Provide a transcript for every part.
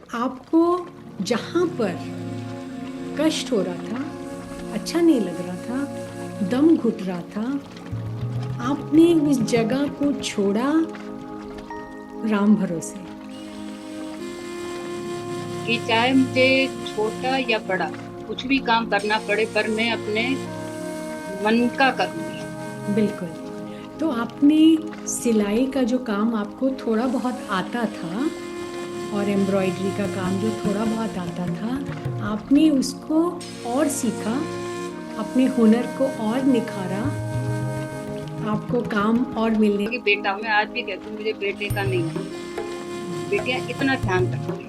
आपको जहां पर कष्ट हो रहा था, अच्छा नहीं लग रहा था, दम घुट रहा था, आपने उस जगह को छोड़ा राम भरोसे। कि चाहे मुझे छोटा या बड़ा कुछ भी काम करना पड़े पर मैं अपने मन का करूंगी। बिल्कुल। तो आपने सिलाई का जो काम आपको थोड़ा बहुत आता था और एम्ब्रॉयडरी का काम जो थोड़ा बहुत आता था, आपने उसको और सीखा, अपने हुनर को और निखारा, आपको काम और मिलने। कि बेटा, मैं आज भी कहती हूँ मुझे बेटे का नहीं है। बेटियां इतना ध्यान रखती है।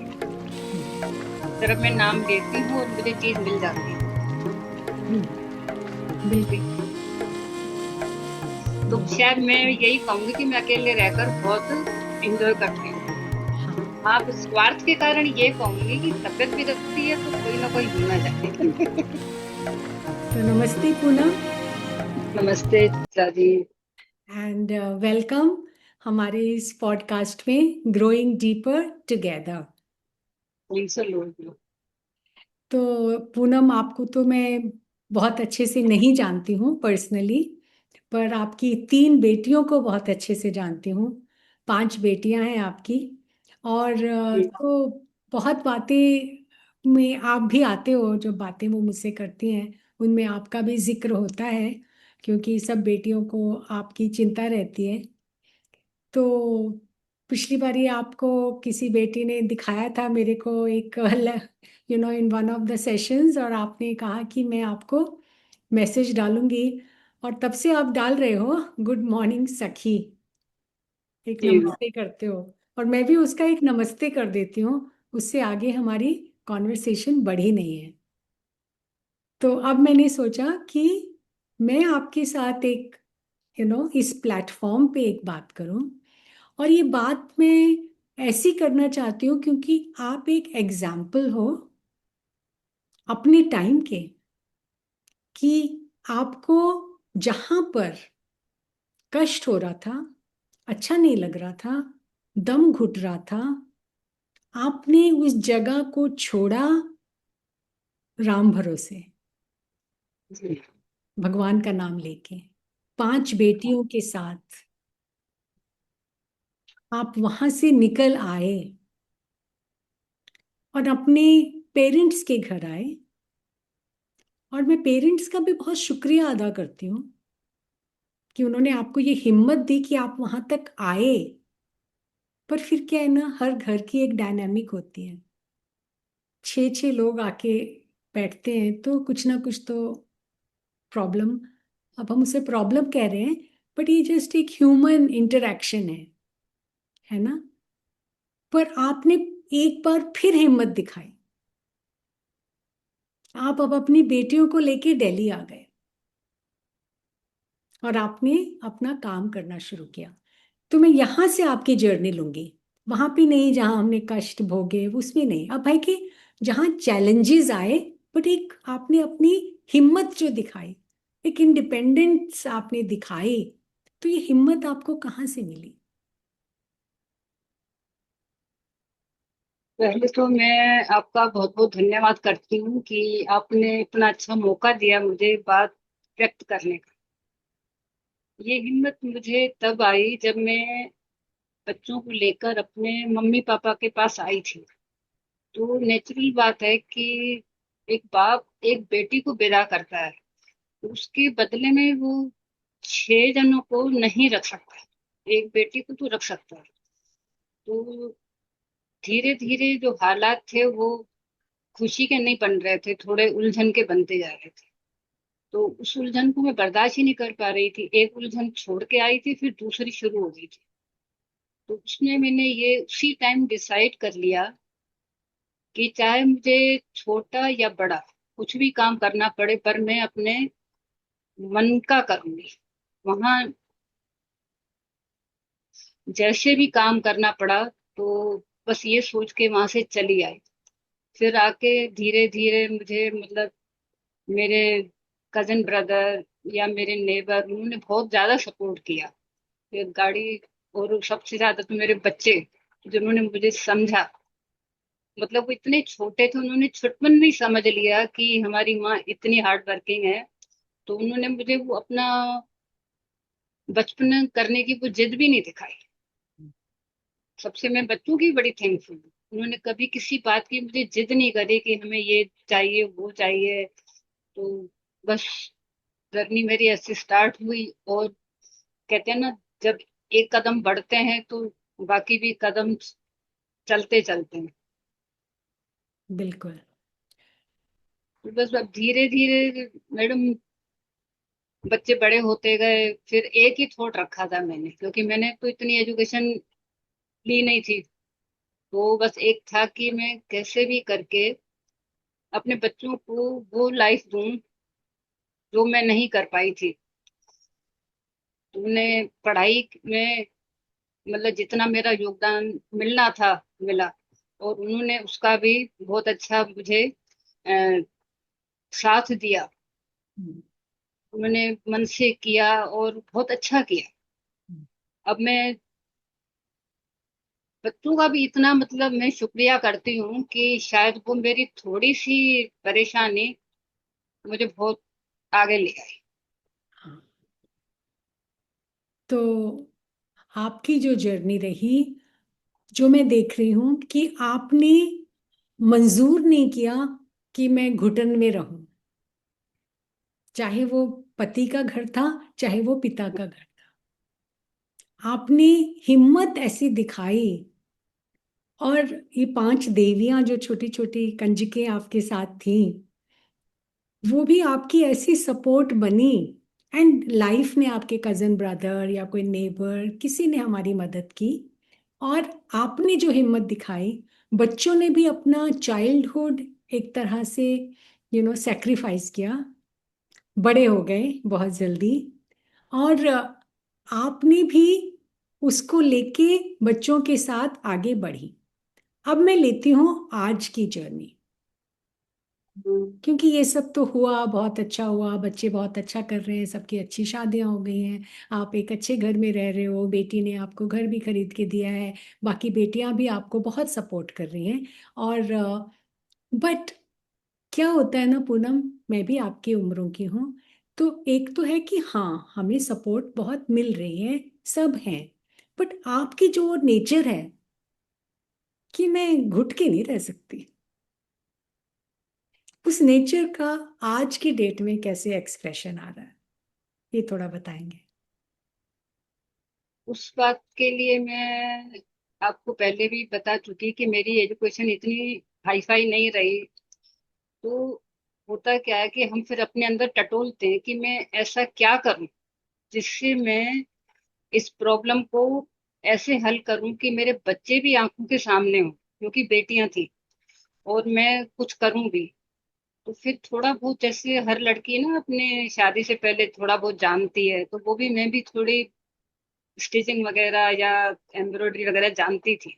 सिर्फ मैं नाम लेती हूँ और मुझे चीज मिल जाती है। बिल्कुल। तो शायद मैं यही कहूंगी कि मैं अकेले रहकर बहुत एंजॉय करती हूँ। हाँ। हाँ, बस स्वार्थ के कारण ये कहूंगी कि तबीयत बिगड़ती है तो कोई ना कोई होना चाहिए। तो नमस्ते पूनम नमस्ते दादी। एंड वेलकम हमारे इस पॉडकास्ट में ग्रोइंग डीपर टुगेदर। प्लीज लोग। तो पूनम, आपको तो मैं बहुत अच्छे से नहीं जानती हूँ पर्सनली, पर आपकी तीन बेटियों को बहुत अच्छे से जानती हूँ। पांच बेटियां हैं आपकी। और तो बहुत बातें में आप भी आते हो, जो बातें वो मुझसे करती हैं उनमें आपका भी जिक्र होता है, क्योंकि सब बेटियों को आपकी चिंता रहती है। तो पिछली बारी आपको किसी बेटी ने दिखाया था मेरे को एक in one of the sessions, और आपने कहा कि मैं आपको मैसेज डालूंगी, और तब से आप डाल रहे हो गुड मॉर्निंग सखी, एक जी। नमस्ते करते हो। और मैं भी उसका एक नमस्ते कर देती हूँ, उससे आगे हमारी कॉन्वर्सेशन बढ़ी नहीं है। तो अब मैंने सोचा कि मैं आपके साथ एक इस प्लेटफॉर्म पे एक बात करूं। और ये बात मैं ऐसी करना चाहती हूँ क्योंकि आप एक एग्जाम्पल हो अपने टाइम के, कि आपको जहां पर कष्ट हो रहा था, अच्छा नहीं लग रहा था, दम घुट रहा था, आपने उस जगह को छोड़ा राम भरोसे, जी। भगवान का नाम लेके, पांच बेटियों के साथ आप वहां से निकल आए और अपने पेरेंट्स के घर आए। और मैं पेरेंट्स का भी बहुत शुक्रिया अदा करती हूँ कि उन्होंने आपको ये हिम्मत दी कि आप वहां तक आए। पर फिर क्या है ना, हर घर की एक डायनामिक होती है, छः छः लोग आके बैठते हैं तो कुछ ना कुछ तो प्रॉब्लम, अब हम उसे प्रॉब्लम कह रहे हैं, बट ये जस्ट एक ह्यूमन इंटरेक्शन है ना। पर आपने एक बार फिर हिम्मत दिखाई, आप अब अपनी बेटियों को लेके दिल्ली आ गए और आपने अपना काम करना शुरू किया। तो मैं यहां से आपकी जर्नी लूंगी, वहां पे नहीं जहां हमने कष्ट भोगे, उसमें नहीं। अब है कि जहां चैलेंजेस आए, बट एक आपने अपनी हिम्मत जो दिखाई, एक इंडिपेंडेंस आपने दिखाई, तो ये हिम्मत आपको कहाँ से मिली? पहले तो मैं आपका बहुत बहुत धन्यवाद करती हूँ कि आपने इतना अच्छा मौका दिया मुझे बात व्यक्त करने का। ये हिम्मत मुझे तब आई जब मैं बच्चों को लेकर अपने मम्मी पापा के पास आई थी। तो नेचुरल बात है कि एक बाप एक बेटी को विदा करता है तो उसके बदले में वो 6 जनों को नहीं रख सकता। एक बेटी को तो रख सकता है। तो धीरे धीरे जो हालात थे वो खुशी के नहीं बन रहे थे, थोड़े उलझन के बनते जा रहे थे। तो उस उलझन को मैं बर्दाश्त ही नहीं कर पा रही थी। एक उलझन छोड़ के आई थी, फिर दूसरी शुरू हो गई थी। तो उसमें मैंने ये उसी टाइम डिसाइड कर लिया कि चाहे मुझे छोटा या बड़ा कुछ भी काम करना पड़े पर मैं अपने मन का करूंगी। वहां जैसे भी काम करना पड़ा तो बस ये सोच के वहां से चली आई। फिर आके धीरे धीरे मुझे मतलब मेरे कजन ब्रदर या मेरे नेबर उन्होंने बहुत ज्यादा सपोर्ट किया। ये गाड़ी, और सबसे ज्यादा तो मेरे बच्चे जिन्होंने मुझे समझा मतलब वो इतने छोटे थे, उन्होंने छुटपन में ही समझ लिया कि हमारी माँ इतनी हार्ड वर्किंग है। तो उन्होंने मुझे वो अपना बचपन करने की वो जिद भी नहीं दिखाई। सबसे मैं बच्चों की बड़ी थैंकफुल हूँ, उन्होंने कभी किसी बात की मुझे जिद नहीं करी कि हमें ये चाहिए वो चाहिए। तो बस जर्नी मेरी ऐसे स्टार्ट हुई। और कहते हैं ना, जब एक कदम बढ़ते हैं तो बाकी भी कदम चलते चलते हैं। बिल्कुल। तो बस अब धीरे धीरे मैडम बच्चे बड़े होते गए, फिर एक ही थॉट रखा था मैंने, क्योंकि मैंने तो इतनी एजुकेशन ली नहीं थी। तो बस एक था कि मैं कैसे भी करके अपने बच्चों को वो लाइफ दूं जो मैं नहीं कर पाई थी। तो उन्हें पढ़ाई में मतलब जितना मेरा योगदान मिलना था मिला। और उन्होंने उसका भी बहुत अच्छा मुझे अ, साथ दिया। हम्म, उन्होंने मन से किया और बहुत अच्छा किया। हम्म, अब मैं बच्चों का भी इतना मतलब मैं शुक्रिया करती हूँ कि शायद वो मेरी थोड़ी सी परेशानी मुझे बहुत आगे ले आई। हाँ। तो आपकी जो जर्नी रही, जो मैं देख रही हूं कि आपने मंजूर नहीं किया कि मैं घुटन में रहूं, चाहे वो पति का घर था, चाहे वो पिता का घर। आपने हिम्मत ऐसी दिखाई, और ये पांच देवियां जो छोटी छोटी कंजकें आपके साथ थीं, वो भी आपकी ऐसी सपोर्ट बनी। एंड लाइफ ने, आपके कजन ब्रदर या कोई नेबर, किसी ने हमारी मदद की। और आपने जो हिम्मत दिखाई, बच्चों ने भी अपना चाइल्डहुड एक तरह से सेक्रीफाइस किया, बड़े हो गए बहुत जल्दी। और आपने भी उसको लेके बच्चों के साथ आगे बढ़ी। अब मैं लेती हूँ आज की जर्नी, हम्म, क्योंकि ये सब तो हुआ, बहुत अच्छा हुआ, बच्चे बहुत अच्छा कर रहे हैं, सबकी अच्छी शादियां हो गई हैं, आप एक अच्छे घर में रह रहे हो, बेटी ने आपको घर भी खरीद के दिया है, बाकी बेटियां भी आपको बहुत सपोर्ट कर रही हैं। और बट क्या होता है ना पूनम, मैं भी आपकी उम्रों की हूँ। तो एक तो है कि हाँ, हमें सपोर्ट बहुत मिल रही है, सब हैं। बट आपकी जो नेचर है कि मैं घुट के नहीं रह सकती, उस नेचर का आज की डेट में कैसे एक्सप्रेशन आ रहा है, ये थोड़ा बताएंगे। उस बात के लिए मैं आपको पहले भी बता चुकी कि मेरी एजुकेशन इतनी हाई फाई नहीं रही। तो होता क्या है कि हम फिर अपने अंदर टटोलते हैं कि मैं ऐसा क्या करूं जिससे मैं इस प्रॉब्लम को ऐसे हल करूं कि मेरे बच्चे भी आंखों के सामने हो, क्योंकि बेटियां थी, और मैं कुछ करूं भी। तो फिर थोड़ा बहुत, जैसे हर लड़की ना अपने शादी से पहले थोड़ा बहुत जानती है, तो वो भी मैं भी थोड़ी स्टिचिंग वगैरह या एम्ब्रॉयडरी वगैरह जानती थी।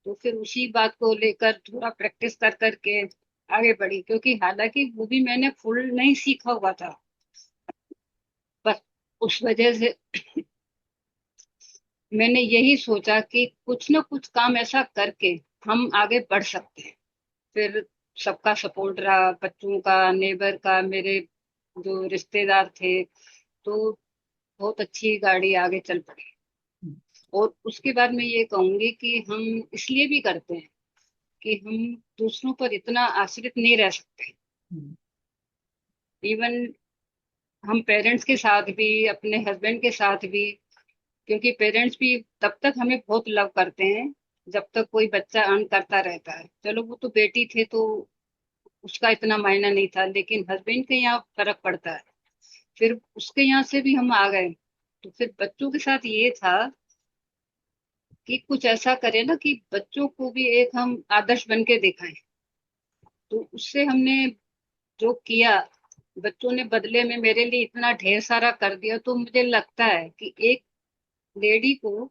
तो फिर उसी बात को लेकर थोड़ा प्रैक्टिस कर करके आगे बढ़ी, क्योंकि हालांकि वो भी मैंने फुल नहीं सीखा हुआ था। बस उस वजह से मैंने यही सोचा कि कुछ ना कुछ काम ऐसा करके हम आगे बढ़ सकते हैं। फिर सबका सपोर्ट रहा, बच्चों का, नेबर का, मेरे जो रिश्तेदार थे। तो बहुत अच्छी गाड़ी आगे चल पड़ी। और उसके बाद मैं ये कहूंगी कि हम इसलिए भी करते हैं कि हम दूसरों पर इतना आश्रित नहीं रह सकते। हम्म, इवन हम पेरेंट्स के साथ भी, अपने हस्बैंड के साथ भी, क्योंकि पेरेंट्स भी तब तक हमें बहुत लव करते हैं जब तक कोई बच्चा अर्न करता रहता है। चलो वो तो बेटी थे तो उसका इतना मायना नहीं था, लेकिन हस्बैंड के यहाँ फर्क पड़ता है। फिर उसके यहाँ से भी हम आ गए। तो फिर बच्चों के साथ ये था कि कुछ ऐसा करें ना कि बच्चों को भी एक हम आदर्श बन के दिखाएं। तो उससे हमने जो किया, बच्चों ने बदले में मेरे लिए इतना ढेर सारा कर दिया। तो मुझे लगता है कि एक लेडी को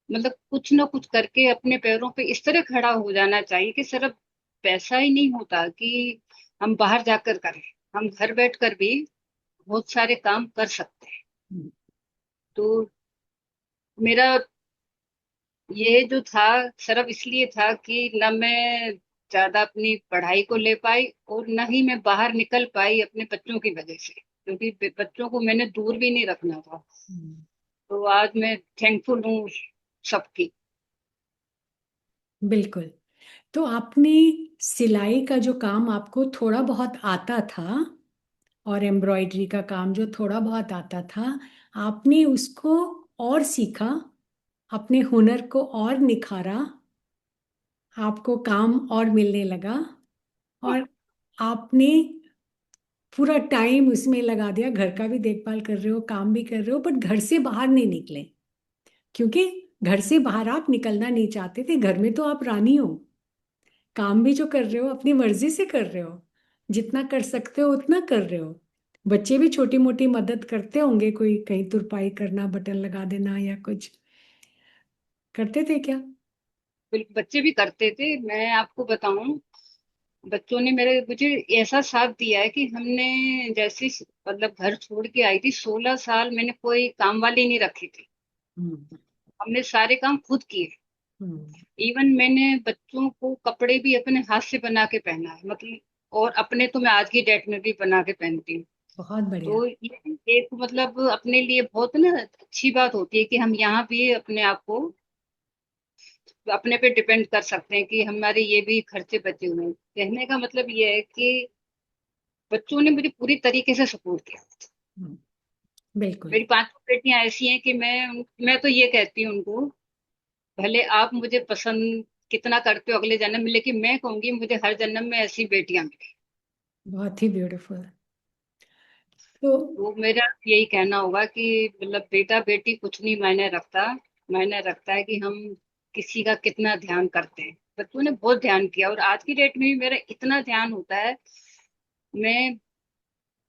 मतलब कुछ ना कुछ करके अपने पैरों पे इस तरह खड़ा हो जाना चाहिए कि सिर्फ पैसा ही नहीं होता कि हम बाहर जाकर करें, हम घर बैठकर भी बहुत सारे काम कर सकते हैं। हम्म, तो मेरा ये जो था सिर्फ इसलिए था कि न मैं ज्यादा अपनी पढ़ाई को ले पाई और न ही मैं बाहर निकल पाई अपने बच्चों की वजह से, क्योंकि बच्चों को मैंने दूर भी नहीं रखना था। हम्म, तो आज मैं थैंकफुल हूँ सबकी। बिल्कुल। तो आपने सिलाई का जो काम आपको थोड़ा बहुत आता था, और एम्ब्रॉयडरी का काम जो थोड़ा बहुत आता था, आपने उसको और सीखा, अपने हुनर को और निखारा, आपको काम और मिलने लगा, हाँ। और आपने पूरा टाइम उसमें लगा दिया। घर का भी देखभाल कर रहे हो, काम भी कर रहे हो, बट घर से बाहर नहीं निकले, क्योंकि घर से बाहर आप निकलना नहीं चाहते थे। घर में तो आप रानी हो, काम भी जो कर रहे हो अपनी मर्जी से कर रहे हो, जितना कर सकते हो उतना कर रहे हो। बच्चे भी छोटी मोटी मदद करते होंगे, कोई कहीं तुरपाई करना, बटन लगा देना या कुछ करते थे क्या? बच्चे भी करते थे। मैं आपको बताऊं, बच्चों ने मेरे मुझे ऐसा साथ दिया है कि हमने जैसे मतलब घर छोड़ के आई थी, 16 साल मैंने कोई काम वाली नहीं रखी थी। हम्म। हमने सारे काम खुद किए। हम्म। इवन मैंने बच्चों को कपड़े भी अपने हाथ से बना के पहना है, मतलब। और अपने तो मैं आज की डेट में भी बना के पहनती हूँ। बहुत बढ़िया। तो ये एक मतलब अपने लिए बहुत ना अच्छी बात होती है कि हम यहाँ भी अपने आप को अपने पे डिपेंड कर सकते हैं कि हमारे ये भी खर्चे बचे हुए हैं। कहने का मतलब ये है कि बच्चों ने मुझे पूरी तरीके से सपोर्ट किया। हम्म, बिल्कुल। मेरी पांचों बेटियां ऐसी हैं कि मैं तो ये कहती हूँ उनको, भले आप मुझे पसंद कितना करते हो अगले जन्म में, लेकिन मैं कहूंगी मुझे हर जन्म में ऐसी बेटियां मिले। बहुत ही ब्यूटीफुल। तो तो मेरा यही कहना होगा कि मतलब बेटा बेटी कुछ नहीं मायने रखता। मायने रखता है कि हम किसी का कितना ध्यान करते हैं। बच्चों ने बहुत ध्यान किया और आज की डेट में भी मेरा इतना ध्यान होता है। मैं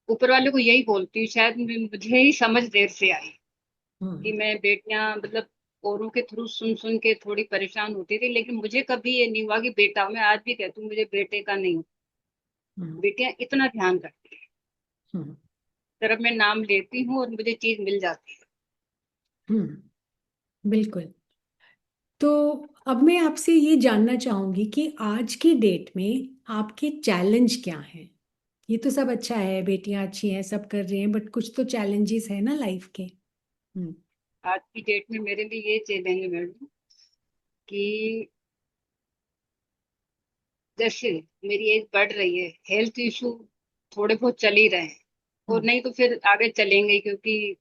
ऊपर वाले को यही बोलती हूँ, शायद मुझे ही समझ देर से आई कि हम्म। मैं बेटियां मतलब औरों के थ्रू सुन सुन के थोड़ी परेशान होती थी, लेकिन मुझे कभी ये नहीं हुआ कि बेटा हो। मैं आज भी कहती हूँ मुझे बेटे का नहीं। हम्म। बेटियां इतना ध्यान रखती है। हम्म। सिर्फ मैं नाम लेती हूँ और मुझे चीज मिल जाती है। बिल्कुल। तो अब मैं आपसे ये जानना चाहूंगी कि आज की डेट में आपके चैलेंज क्या हैं? ये तो सब अच्छा है, बेटियां अच्छी हैं, सब कर रही हैं, बट कुछ तो चैलेंजेस है ना लाइफ के। हम्म। आज की डेट में मेरे लिए ये चैलेंज है मैडम कि जैसे मेरी एज बढ़ रही है, हेल्थ इशू थोड़े बहुत चल ही रहे हैं। और हम्म। नहीं तो फिर आगे चलेंगे, क्योंकि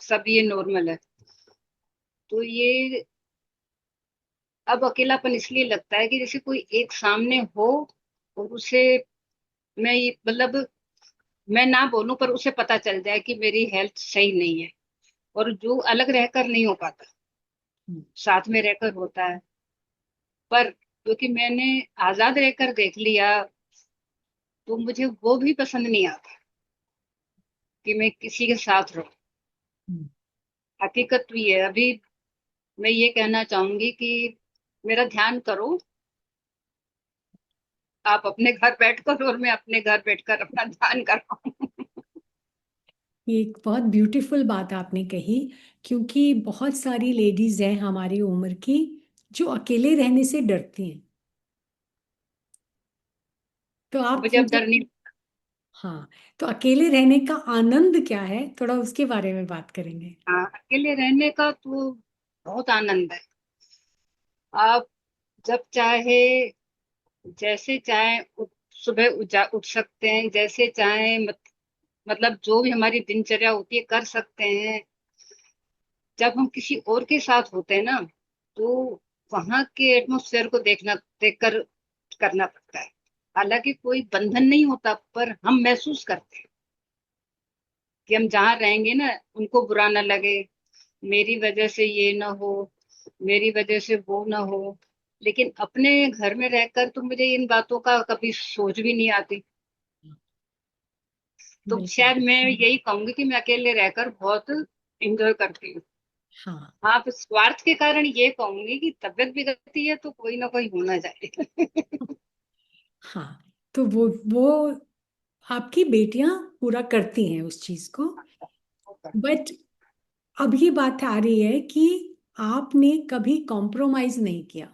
सब ये नॉर्मल है। तो ये अब अकेलापन इसलिए लगता है कि जैसे कोई एक सामने हो और उसे मैं ये मतलब मैं ना बोलूं पर उसे पता चल जाए कि मेरी हेल्थ सही नहीं है। और जो अलग रहकर नहीं हो पाता, हम्म। साथ में रहकर होता है। पर क्योंकि मैंने आजाद रहकर देख लिया, तो मुझे वो भी पसंद नहीं आता कि मैं किसी के साथ रहूं। हम्म। हकीकत भी है। अभी मैं ये कहना चाहूंगी कि मेरा ध्यान करो, आप अपने घर बैठकर और मैं अपने घर बैठकर अपना ध्यान कर रहा हूँ। ये एक बहुत ब्यूटीफुल बात आपने कही, क्योंकि बहुत सारी लेडीज हैं हमारी उम्र की जो अकेले रहने से डरती हैं। तो आप मुझे अब डर मतलब, नहीं। हाँ, तो अकेले रहने का आनंद क्या है, थोड़ा उसके बारे में बात करेंगे। हाँ, अकेले रहने का तो बहुत आनंद है। आप जब चाहे जैसे चाहे सुबह उठ सकते हैं, जैसे चाहे मतलब जो भी हमारी दिनचर्या होती है कर सकते हैं। जब हम किसी और के साथ होते हैं ना, तो वहां के एटमोस्फेयर को देखकर करना पड़ता है। हालांकि कोई बंधन नहीं होता, पर हम महसूस करते हैं कि हम जहाँ रहेंगे ना, उनको बुरा ना लगे, मेरी वजह से ये ना हो, मेरी वजह से वो ना हो। लेकिन अपने घर में रहकर तो मुझे इन बातों का कभी सोच भी नहीं आती। तो बिल्कुल। शायद मैं यही कहूंगी कि मैं अकेले रहकर बहुत इंजॉय करती हूँ। हाँ। हाँ, तो स्वार्थ के कारण ये कहूंगी कि तबीयत बिगड़ती है तो कोई ना कोई होना चाहिए। हाँ, तो वो आपकी बेटियां पूरा करती हैं उस चीज को। बट अब ये बात आ रही है कि आपने कभी कॉम्प्रोमाइज नहीं किया?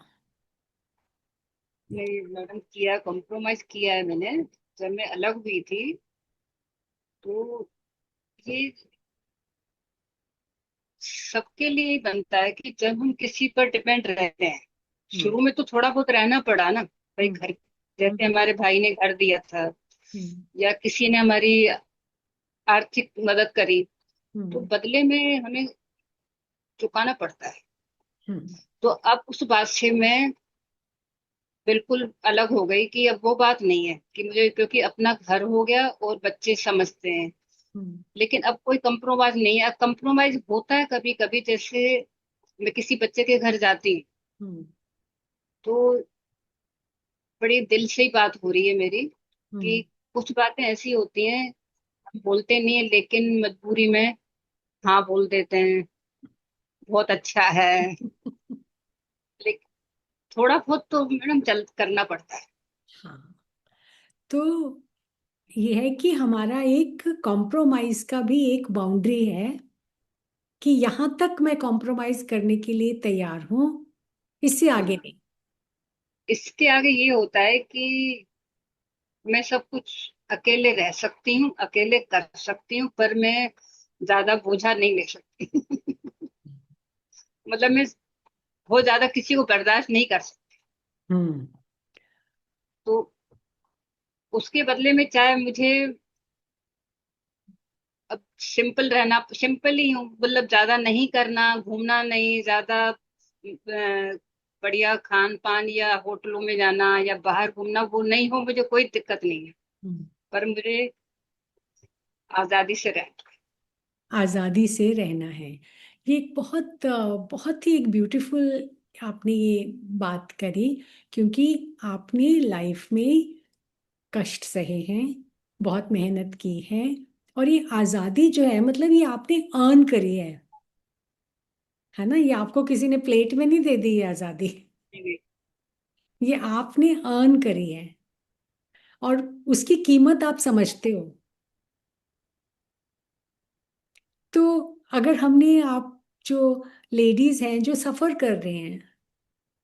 नहीं मैडम, किया, कॉम्प्रोमाइज किया है मैंने। जब मैं अलग हुई थी तो ये सबके लिए ही बनता है कि जब हम किसी पर डिपेंड रहते हैं, हम्म। शुरू में तो थोड़ा बहुत रहना पड़ा ना भाई। हम्म। घर, हम्म। जैसे हमारे भाई ने घर दिया था हम्म। या किसी ने हमारी आर्थिक मदद करी, तो हम्म। बदले में हमें चुकाना पड़ता है। हम्म। तो अब उस बात से मैं बिल्कुल अलग हो गई कि अब वो बात नहीं है कि मुझे, क्योंकि अपना घर हो गया और बच्चे समझते हैं। हम्म। लेकिन अब कोई कंप्रोमाइज नहीं है। अब कंप्रोमाइज होता है कभी कभी, जैसे मैं किसी बच्चे के घर जाती हूँ हम्म। तो बड़ी दिल से ही बात हो रही है मेरी हम्म। कि कुछ बातें ऐसी होती हैं, हम बोलते नहीं है लेकिन मजबूरी में हाँ बोल देते हैं, बहुत अच्छा है। लेकिन थोड़ा बहुत तो मैडम चल करना पड़ता है। हाँ, तो ये है कि हमारा एक कॉम्प्रोमाइज का भी एक बाउंड्री है कि यहाँ तक मैं कॉम्प्रोमाइज करने के लिए तैयार हूँ, इससे आगे हाँ, नहीं। इसके आगे ये होता है कि मैं सब कुछ अकेले रह सकती हूँ, अकेले कर सकती हूँ, पर मैं ज्यादा बोझा नहीं ले सकती। मतलब मैं बहुत ज्यादा किसी को बर्दाश्त नहीं कर सकती। हम्म। तो उसके बदले में चाहे मुझे अब सिंपल रहना, सिंपल ही हूँ, मतलब ज्यादा नहीं करना, घूमना नहीं ज्यादा, बढ़िया खान पान या होटलों में जाना या बाहर घूमना वो नहीं हो, मुझे कोई दिक्कत नहीं है। हम्म। पर मुझे आजादी से रहना। आजादी से रहना है। ये एक बहुत ही एक ब्यूटीफुल आपने ये बात करी, क्योंकि आपने लाइफ में कष्ट सहे हैं, बहुत मेहनत की है, और ये आजादी जो है मतलब ये आपने अर्न करी है ना? ये आपको किसी ने प्लेट में नहीं दे दी ये आजादी, ये आपने अर्न करी है, और उसकी कीमत आप समझते हो। तो अगर हमने आप जो लेडीज हैं जो सफर कर रहे हैं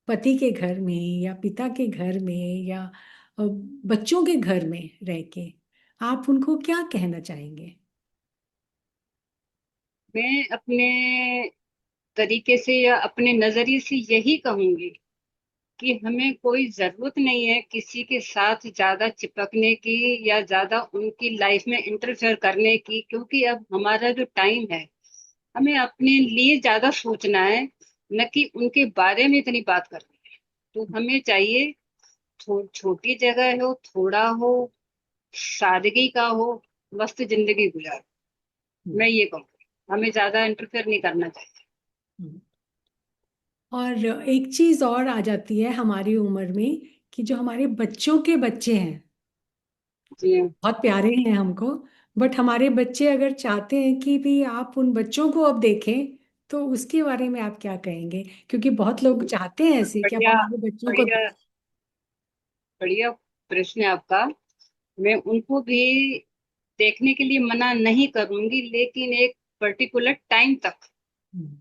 पति के घर में या पिता के घर में या बच्चों के घर में रह के, आप उनको क्या कहना चाहेंगे? मैं अपने तरीके से या अपने नजरिए से यही कहूंगी कि हमें कोई जरूरत नहीं है किसी के साथ ज्यादा चिपकने की या ज्यादा उनकी लाइफ में इंटरफेयर करने की, क्योंकि अब हमारा जो टाइम है, हमें अपने लिए ज्यादा सोचना है, न कि उनके बारे में इतनी बात करनी है। तो हमें चाहिए छोटी जगह हो, थोड़ा हो, सादगी का हो, मस्त जिंदगी गुजारो। हम्म। मैं ये कहूँगी, हमें ज्यादा इंटरफेयर नहीं करना चाहिए। हम्म। और एक चीज और आ जाती है हमारी उम्र में कि जो हमारे बच्चों के बच्चे हैं जी हाँ। बहुत प्यारे हैं हमको, बट हमारे बच्चे अगर चाहते हैं कि भी आप उन बच्चों को अब देखें, तो उसके बारे में आप क्या कहेंगे? क्योंकि बहुत लोग चाहते हैं ऐसे कि अब बढ़िया, हमारे बच्चों को। बढ़िया, बढ़िया प्रश्न है आपका। मैं उनको भी देखने के लिए मना नहीं करूंगी, लेकिन एक पर्टिकुलर टाइम तक, हम्म।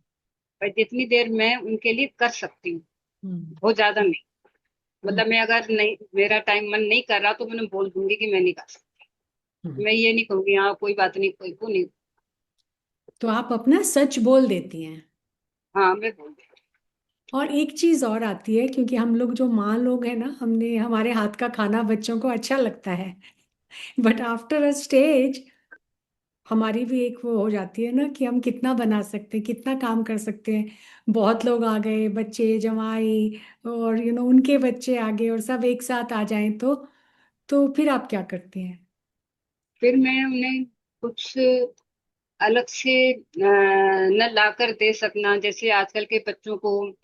और जितनी देर मैं उनके लिए कर सकती हूँ, हम्म। बहुत ज्यादा नहीं। हम्म। मतलब मैं अगर नहीं, मेरा टाइम मन नहीं कर रहा तो मैंने बोल दूंगी कि मैं नहीं कर सकती। हम्म। मैं ये नहीं कहूंगी हाँ कोई बात नहीं, कोई को नहीं। तो आप अपना सच बोल देती हैं। हाँ मैं बोल दूंगी। और एक चीज और आती है, क्योंकि हम लोग जो माँ लोग हैं ना, हमने हमारे हाथ का खाना बच्चों को अच्छा लगता है, बट आफ्टर अ स्टेज हमारी भी एक वो हो जाती है ना कि हम कितना बना सकते हैं, कितना काम कर सकते हैं। बहुत लोग आ गए, बच्चे, जमाई, और उनके बच्चे आ गए और सब एक साथ आ जाएं, तो फिर आप क्या करती हैं? फिर मैं उन्हें कुछ अलग से न लाकर दे सकना, जैसे आजकल के बच्चों को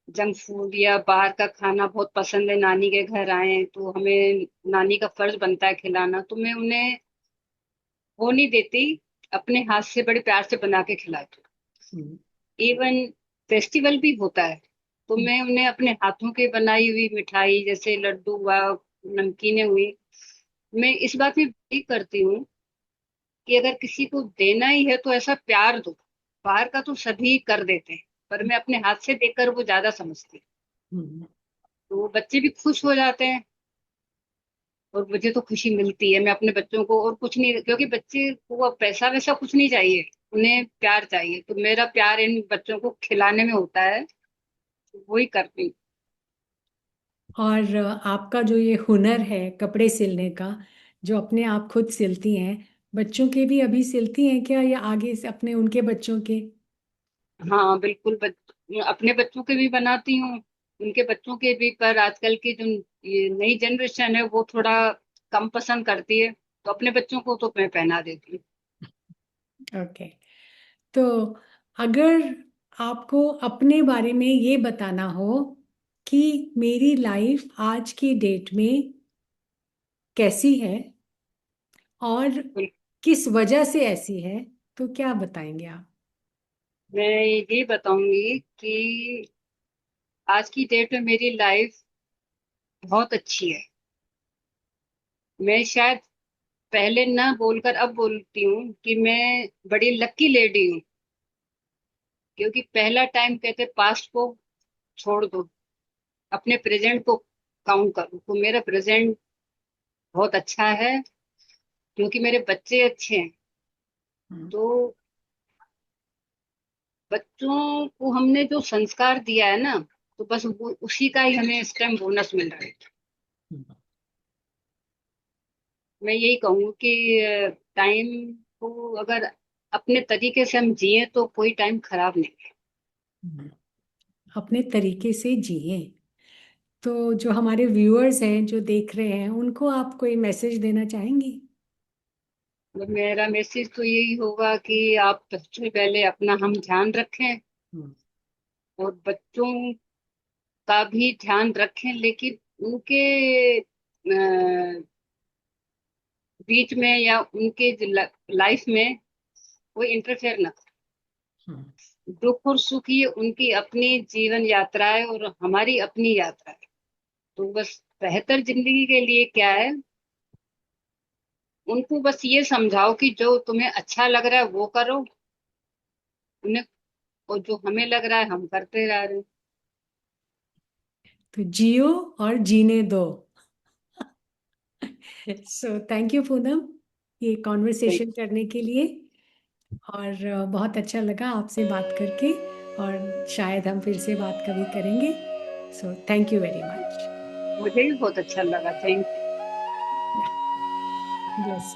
जंक फूड या बाहर का खाना बहुत पसंद है, नानी के घर आए तो हमें नानी का फर्ज बनता है खिलाना, तो मैं उन्हें वो नहीं देती, अपने हाथ से बड़े प्यार से बना के खिलाती हम्म। हूँ। इवन फेस्टिवल भी होता है तो हम्म। मैं उन्हें अपने हाथों की बनाई हुई मिठाई, जैसे लड्डू हुआ, नमकीनें हुई, मैं इस बात में भी करती हूँ कि अगर किसी को देना ही है तो ऐसा प्यार दो। बाहर का तो सभी कर देते हैं, पर मैं अपने हाथ से देखकर वो ज्यादा समझती हूँ। हम्म। तो बच्चे भी खुश हो जाते हैं और मुझे तो खुशी मिलती है। मैं अपने बच्चों को और कुछ नहीं, क्योंकि बच्चे को अब पैसा वैसा कुछ नहीं चाहिए, उन्हें प्यार चाहिए, तो मेरा प्यार इन बच्चों को खिलाने में होता है, वही करती हूँ। और आपका जो ये हुनर है कपड़े सिलने का, जो अपने आप खुद सिलती हैं, बच्चों के भी अभी सिलती हैं क्या, या आगे से अपने उनके बच्चों के? हाँ बिल्कुल, अपने बच्चों के भी बनाती हूँ, उनके बच्चों के भी। पर आजकल की जो ये नई जनरेशन है वो थोड़ा कम पसंद करती है, तो अपने बच्चों को तो मैं पहना देती हूँ। ओके। तो अगर आपको अपने बारे में ये बताना हो कि मेरी लाइफ आज की डेट में कैसी है और बिल्कुल। किस वजह से ऐसी है, तो क्या बताएंगे आप? मैं ये बताऊंगी कि आज की डेट में मेरी लाइफ बहुत अच्छी है। मैं शायद पहले ना बोलकर अब बोलती हूँ कि मैं बड़ी लकी लेडी हूँ, क्योंकि पहला टाइम कहते पास्ट को छोड़ दो, अपने प्रेजेंट को काउंट करो, तो मेरा प्रेजेंट बहुत अच्छा है, क्योंकि मेरे बच्चे अच्छे हैं। हम्म। तो बच्चों को हमने जो संस्कार दिया है ना, तो बस उसी का ही हमें इस टाइम बोनस मिल रहा है। मैं यही कहूँ कि टाइम को अगर अपने तरीके से हम जिए तो कोई टाइम खराब नहीं है। हम्म। अपने तरीके से जिए। तो जो हमारे व्यूअर्स हैं जो देख रहे हैं, उनको आप कोई मैसेज देना चाहेंगी? तो मेरा मैसेज तो यही होगा कि आप सबसे पहले अपना हम ध्यान रखें हम्म। और बच्चों का भी ध्यान रखें, लेकिन उनके बीच में या उनके लाइफ में कोई इंटरफेयर ना हम्म। करे। दुख और सुख ये उनकी अपनी जीवन यात्रा है और हमारी अपनी यात्रा है। तो बस बेहतर जिंदगी के लिए क्या है, उनको बस ये समझाओ कि जो तुम्हें अच्छा लग रहा है वो करो उन्हें, और जो हमें लग रहा है हम करते रह रहे हैं। तो जियो और जीने दो। सो थैंक यू पूनम, ये Thank कॉन्वर्सेशन करने के लिए। और बहुत अच्छा लगा आपसे बात करके। और शायद हम फिर से बात कभी करेंगे। So thank you very much. मुझे भी बहुत अच्छा लगा। Thank bless.